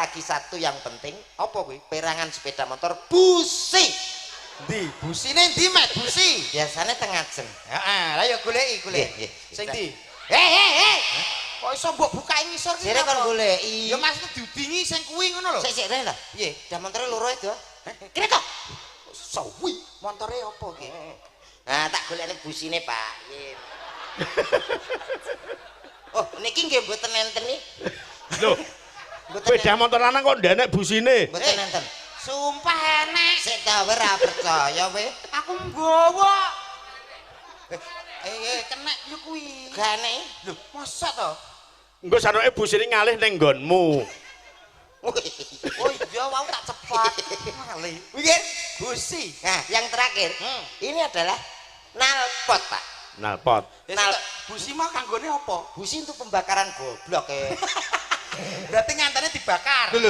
lagi satu yang penting. Apa kuwi? Perangan sepeda motor busi. Ndi? Busine ndi, Mat? Busi. Biasanya tengah jeng. Heeh, lah ya goleki. Nggih. Sing ndi? Hei. Kok iso mbok bukain ngisor ki? Sire kon goleki. Ya maksud diudingi sing kuwi ngono lho. Sik rene ta? Piye? Sepeda motor loro itu. Kene to. Sawi, montore apa ki? Nah, tak golekne busine, Pak. Nggih. Oh, niki nggih mboten enten nih. Loh, sepeda motor lanang kok ndenek busine? Mboten enten. Sumpah enek. Sik ta ora percaya we. Aku nggawa. Kenek yo kuwi. Gane. Lho, masa to? Engko sanoke busine ngalih ning nggonmu. Oh iya, mau tak cepat. Malih. Nggih. Busi. Nah, yang terakhir, ini adalah nalpot, Pak. Nalpot. Busi mah kanggone apa? Busi untuk pembakaran goblok. Berarti ngantene dibakar. Lho.